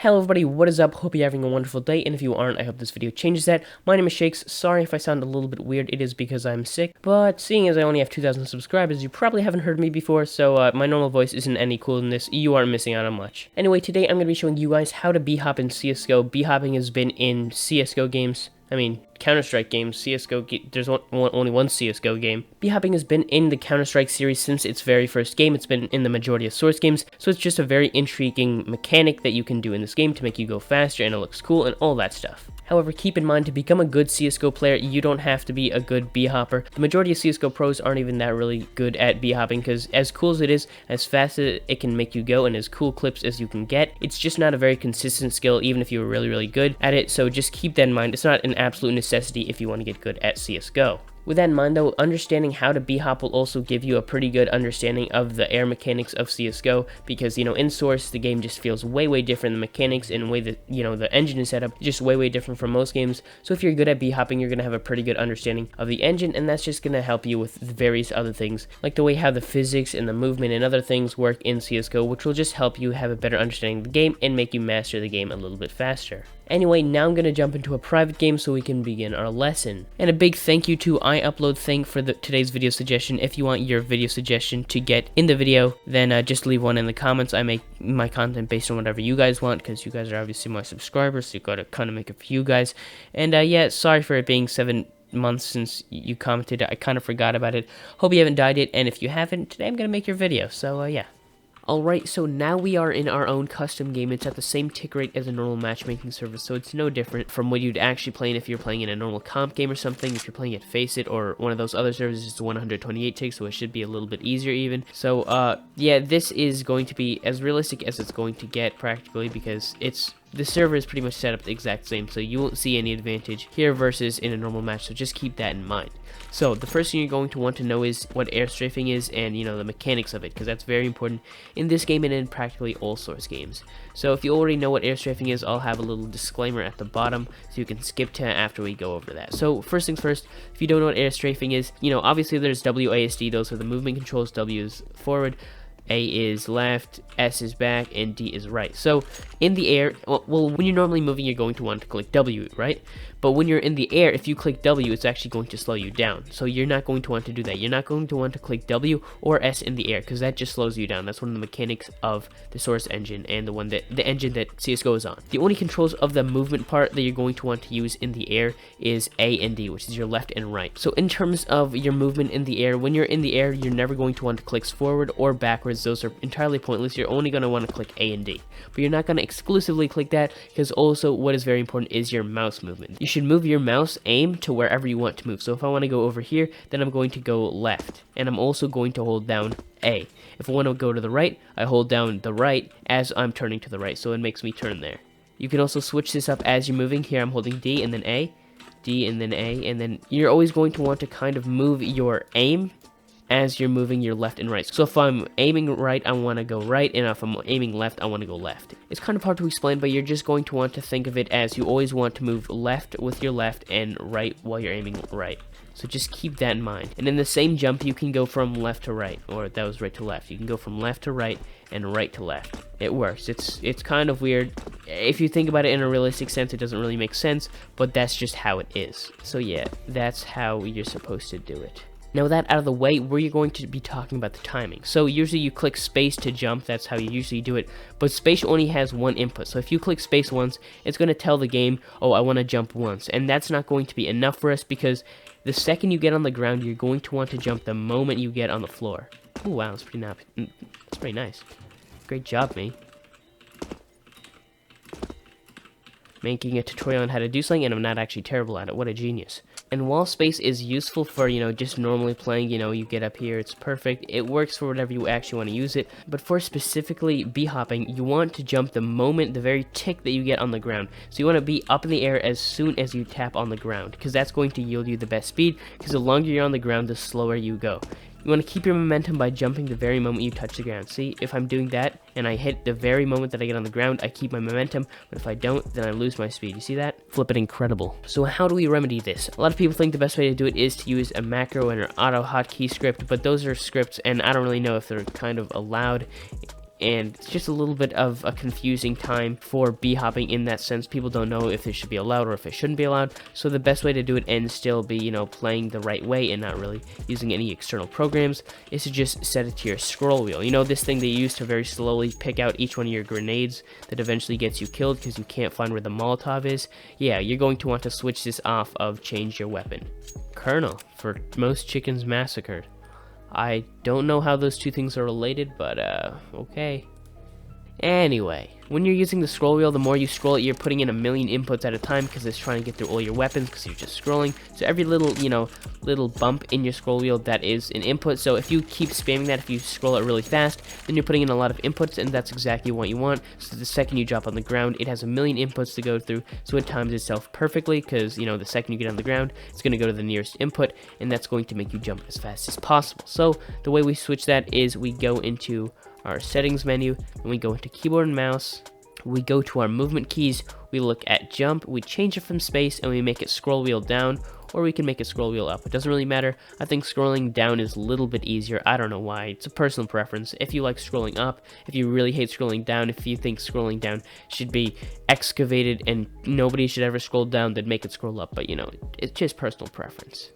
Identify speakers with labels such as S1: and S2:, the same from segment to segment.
S1: Hello everybody, what is up? Hope you're having a wonderful day, and if you aren't, I hope this video changes that. My name is Shakes. Sorry if I sound a little bit weird, it is because I'm sick, but seeing as I only have 2,000 subscribers, you probably haven't heard me before, so my normal voice isn't any cooler than this. You aren't missing out on much. Anyway, today I'm going to be showing you guys how to b-hop in CSGO. B-hopping has been in CSGO games. I mean, Counter-Strike games, CSGO, there's only one CSGO game. B-hopping has been in the Counter-Strike series since its very first game. It's been in the majority of Source games, so it's just a very intriguing mechanic that you can do in this game to make you go faster, and it looks cool, and all that stuff. However, keep in mind, to become a good CSGO player, you don't have to be a good b-hopper. The majority of CSGO pros aren't even that really good at b-hopping, because as cool as it is, as fast as it can make you go, and as cool clips as you can get, it's just not a very consistent skill, even if you were really, really good at it, so just keep that in mind. It's not an absolute necessity if you want to get good at CSGO. With that in mind though, understanding how to b-hop will also give you a pretty good understanding of the air mechanics of CSGO, because, you know, in Source, the game just feels way different. The mechanics and the way that, you know, the engine is set up, just way different from most games. So if you're good at b-hopping, you're going to have a pretty good understanding of the engine, and that's just going to help you with various other things, like the way how the physics and the movement and other things work in CSGO, which will just help you have a better understanding of the game and make you master the game a little bit faster. Anyway, now I'm going to jump into a private game so we can begin our lesson. And a big thank you to iUpload for today's video suggestion. If you want your video suggestion to get in the video, then just leave one in the comments. I make my content based on whatever you guys want, because you guys are obviously my subscribers, so you gotta kind of make it for you guys. And yeah, sorry for it being 7 months since you commented. I kind of forgot about it. Hope you haven't died yet, and if you haven't, today I'm going to make your video, so yeah. Alright, so now we are in our own custom game. It's at the same tick rate as a normal matchmaking server, so it's no different from what you'd actually play in if you're playing in a normal comp game or something. If you're playing at Face It or one of those other servers, it's 128 ticks, so it should be a little bit easier even. So, yeah, this is going to be as realistic as it's going to get practically, because the server is pretty much set up the exact same, so you won't see any advantage here versus in a normal match, so just keep that in mind. So the first thing you're going to want to know is what air strafing is, and, you know, the mechanics of it, because that's very important in this game and in practically all Source games. So if you already know what air strafing is, I'll have a little disclaimer at the bottom so you can skip to after we go over that. So first things first, if you don't know what air strafing is, you know, obviously there's WASD, those are the movement controls. W is forward, A is left, S is back, and D is right. So in the air, well, when you're normally moving, you're going to want to click W, right? But when you're in the air, if you click W, it's actually going to slow you down. So you're not going to want to do that. You're not going to want to click W or S in the air, because that just slows you down. That's one of the mechanics of the Source engine, and the engine that CSGO is on. The only controls of the movement part that you're going to want to use in the air is A and D, which is your left and right. So in terms of your movement in the air, when you're in the air, you're never going to want to click forward or backwards. Those are entirely pointless. You're only going to want to click A and D. But you're not going to exclusively click that, because also what is very important is your mouse movement. You should move your mouse aim to wherever you want to move. So if I want to go over here, then I'm going to go left, and I'm also going to hold down A. If I want to go to the right, I hold down the right as I'm turning to the right, so it makes me turn there. You can also switch this up as you're moving. Here I'm holding D and then A, D and then A, and then you're always going to want to kind of move your aim as you're moving your left and right. So if I'm aiming right, I want to go right, and if I'm aiming left, I want to go left. It's kind of hard to explain, but you're just going to want to think of it as you always want to move left with your left and right while you're aiming right. So just keep that in mind. And in the same jump, you can go from left to right, or that was right to left. You can go from left to right and right to left. It works. It's kind of weird. If you think about it in a realistic sense, it doesn't really make sense, but that's just how it is. So yeah, that's how you're supposed to do it. Now with that out of the way, we're going to be talking about the timing. So usually you click space to jump, that's how you usually do it, but space only has one input. So if you click space once, it's going to tell the game, oh, I want to jump once, and that's not going to be enough for us, because the second you get on the ground, you're going to want to jump the moment you get on the floor. Oh wow, that's pretty nice. Great job, me. Making a tutorial on how to do something, and I'm not actually terrible at it. What a genius. And while space is useful for, you know, just normally playing, you know, you get up here, it's perfect, it works for whatever you actually want to use it, but for specifically b-hopping, you want to jump the moment, the very tick that you get on the ground. So you want to be up in the air as soon as you tap on the ground, because that's going to yield you the best speed, because the longer you're on the ground, the slower you go. You want to keep your momentum by jumping the very moment you touch the ground. See, if I'm doing that, and I hit the very moment that I get on the ground, I keep my momentum, but if I don't, then I lose my speed. You see that? Flippin' incredible. So how do we remedy this? A lot of people think the best way to do it is to use a macro and an auto hotkey script, but those are scripts, and I don't really know if they're kind of allowed and it's just a little bit of a confusing time for b-hopping in that sense. People don't know if it should be allowed or if it shouldn't be allowed, so the best way to do it and still be, you know, playing the right way and not really using any external programs is to just set it to your scroll wheel. You know, this thing that you use to very slowly pick out each one of your grenades that eventually gets you killed because you can't find where the Molotov is. Yeah, you're going to want to switch this off of change your weapon. Colonel, for most chickens massacred. I don't know how those two things are related, but okay. Anyway, when you're using the scroll wheel, the more you scroll it, you're putting in a million inputs at a time because it's trying to get through all your weapons because you're just scrolling. So every little, you know, little bump in your scroll wheel, that is an input. So if you keep spamming that, if you scroll it really fast, then you're putting in a lot of inputs, and that's exactly what you want. So the second you drop on the ground, it has a million inputs to go through, so it times itself perfectly because, you know, the second you get on the ground, it's going to go to the nearest input, and that's going to make you jump as fast as possible. So the way we switch that is we go into our settings menu, and we go into keyboard and mouse, we go to our movement keys, we look at jump, we change it from space, and we make it scroll wheel down, or we can make it scroll wheel up. It doesn't really matter. I think scrolling down is a little bit easier. I don't know why. It's a personal preference. If you like scrolling up, if you really hate scrolling down, if you think scrolling down should be excavated and nobody should ever scroll down, then make it scroll up. But, you know, it's just personal preference.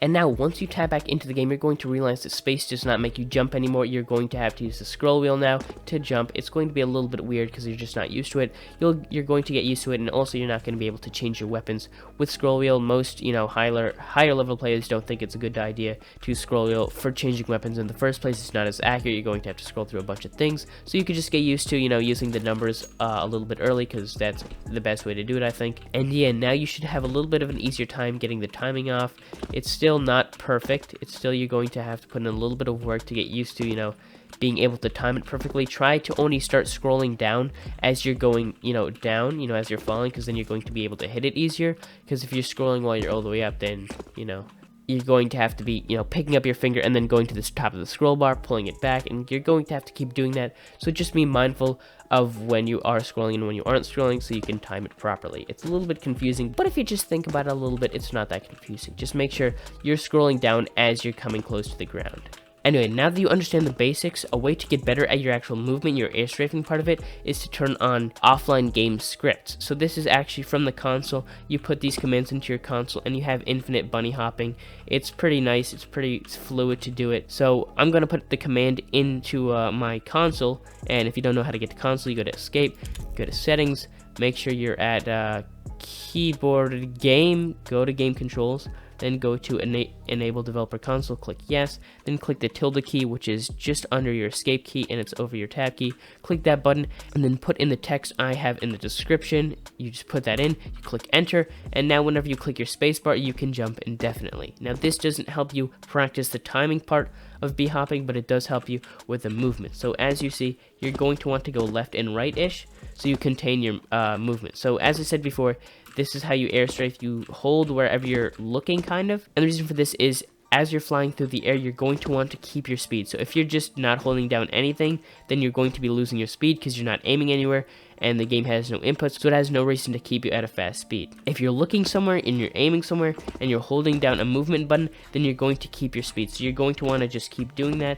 S1: And now, once you tab back into the game, you're going to realize that space does not make you jump anymore. You're going to have to use the scroll wheel now to jump. It's going to be a little bit weird because you're just not used to it. You're going to get used to it, and also you're not going to be able to change your weapons with scroll wheel. Most, you know, higher level players don't think it's a good idea to scroll wheel for changing weapons in the first place. It's not as accurate. You're going to have to scroll through a bunch of things. So you could just get used to, you know, using the numbers a little bit early because that's the best way to do it, I think. And yeah, now you should have a little bit of an easier time getting the timing off. It's still not perfect. It's still, you're going to have to put in a little bit of work to get used to, you know, being able to time it perfectly. Try to only start scrolling down as you're going, you know, down, you know, as you're falling, because then you're going to be able to hit it easier. Because if you're scrolling while you're all the way up, then, you know, you're going to have to be, you know, picking up your finger and then going to the top of the scroll bar, pulling it back, and you're going to have to keep doing that. So just be mindful of when you are scrolling and when you aren't scrolling so you can time it properly. It's a little bit confusing, but if you just think about it a little bit, it's not that confusing. Just make sure you're scrolling down as you're coming close to the ground. Anyway, now that you understand the basics, a way to get better at your actual movement, your air strafing part of it, is to turn on offline game scripts. So this is actually from the console. You put these commands into your console and you have infinite bunny hopping. It's pretty nice, it's pretty fluid to do it. So I'm going to put the command into my console, and if you don't know how to get to console, you go to escape, go to settings, make sure you're at keyboard game, go to game controls, then go to enable developer console, click yes, then click the tilde key, which is just under your escape key and it's over your tab key. Click that button and then put in the text I have in the description. You just put that in, you click enter, and now whenever you click your spacebar, you can jump indefinitely. Now this doesn't help you practice the timing part of b-hopping, but it does help you with the movement. So as you see, you're going to want to go left and right-ish so you contain your movement. So as I said before, this is how you air strafe. You hold wherever you're looking, kind of. And the reason for this is, as you're flying through the air, you're going to want to keep your speed. So if you're just not holding down anything, then you're going to be losing your speed because you're not aiming anywhere, and the game has no inputs, so it has no reason to keep you at a fast speed. If you're looking somewhere and you're aiming somewhere and you're holding down a movement button, then you're going to keep your speed. So you're going to want to just keep doing that,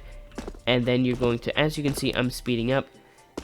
S1: and then you're going to, as you can see, I'm speeding up.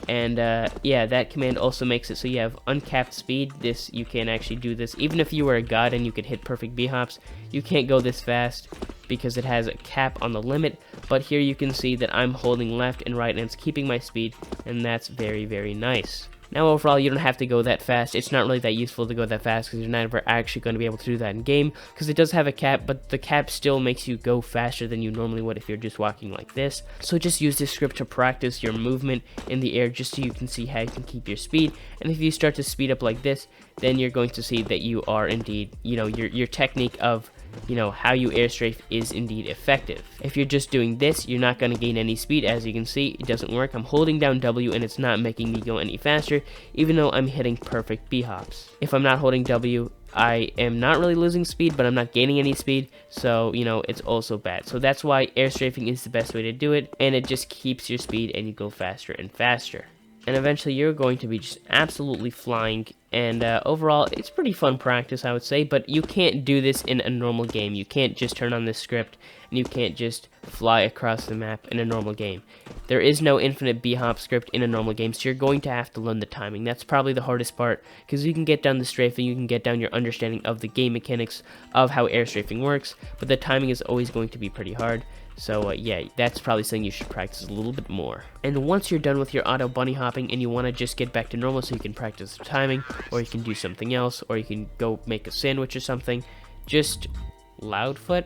S1: And yeah, that command also makes it so you have uncapped speed. This, you can actually do this even if you were a god and you could hit perfect b-hops. You can't go this fast because it has a cap on the limit, but here you can see that I'm holding left and right and it's keeping my speed, and that's very, very nice. Now overall, you don't have to go that fast. It's not really that useful to go that fast because you're never actually going to be able to do that in game, because it does have a cap, but the cap still makes you go faster than you normally would if you're just walking like this. So just use this script to practice your movement in the air, just so you can see how you can keep your speed. And if you start to speed up like this, then you're going to see that you are indeed, you know, your technique of, you know, how you air strafe is indeed effective. If you're just doing this, you're not going to gain any speed. As you can see, it doesn't work. I'm holding down W and it's not making me go any faster, even though I'm hitting perfect b-hops. If I'm not holding W, I am not really losing speed, but I'm not gaining any speed, so, you know, it's also bad. So that's why air strafing is the best way to do it, and it just keeps your speed and you go faster and faster. and eventually you're going to be just absolutely flying. And overall, it's pretty fun practice, I would say, but you can't do this in a normal game. You can't just turn on this script, and you can't just fly across the map in a normal game. There is no infinite B-hop script in a normal game, so you're going to have to learn the timing. That's probably the hardest part, because you can get down the strafing, you can get down your understanding of the game mechanics of how air strafing works, but the timing is always going to be pretty hard. So yeah, that's probably something you should practice a little bit more. And once you're done with your auto bunny hopping and you want to just get back to normal so you can practice the timing, or you can do something else, or you can go make a sandwich or something, just Loudfoot?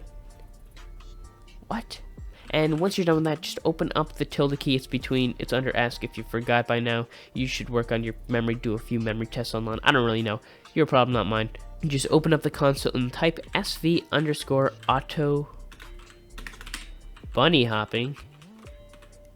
S1: What? And once you're done with that, just open up the tilde key. It's under ask. If you forgot by now, you should work on your memory, do a few memory tests online. I don't really know. Your problem, not mine. You just open up the console and type SV_auto bunny hopping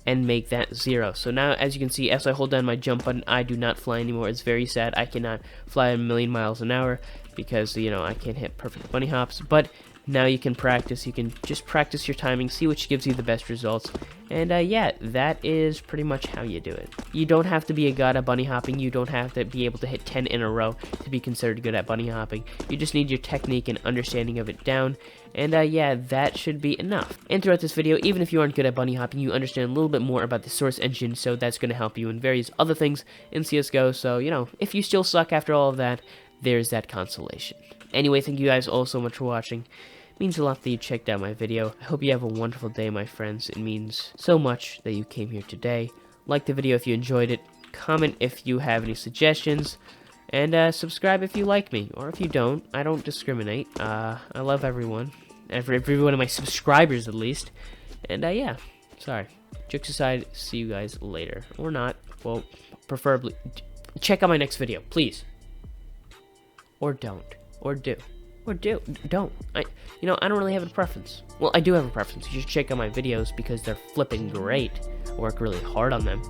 S1: and make that 0. So now, as you can see, as I hold down my jump button, I do not fly anymore. It's very sad. I cannot fly a million miles an hour because, you know, I can't hit perfect bunny hops. But now you can practice. You can just practice your timing, see which gives you the best results. And yeah, that is pretty much how you do it. You don't have to be a god at bunny hopping. You don't have to be able to hit 10 in a row to be considered good at bunny hopping. You just need your technique and understanding of it down. And yeah, that should be enough. And throughout this video, even if you aren't good at bunny hopping, you understand a little bit more about the source engine, so that's going to help you in various other things in CSGO. So, you know, if you still suck after all of that, there's that consolation. Anyway, thank you guys all so much for watching. It means a lot that you checked out my video. I hope you have a wonderful day, my friends. It means so much that you came here today. Like the video if you enjoyed it. Comment if you have any suggestions. And subscribe if you like me. Or if you don't, I don't discriminate. I love everyone. Every one of my subscribers, at least. And yeah, sorry. Jokes aside, see you guys later. Or not. Well, preferably, check out my next video, please. Or don't. Or do. Or don't. I don't really have a preference. Well, I do have a preference. You should check out my videos because they're flipping great. I work really hard on them.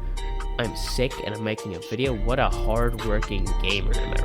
S1: I'm sick and I'm making a video. What a hard-working gamer am I, right?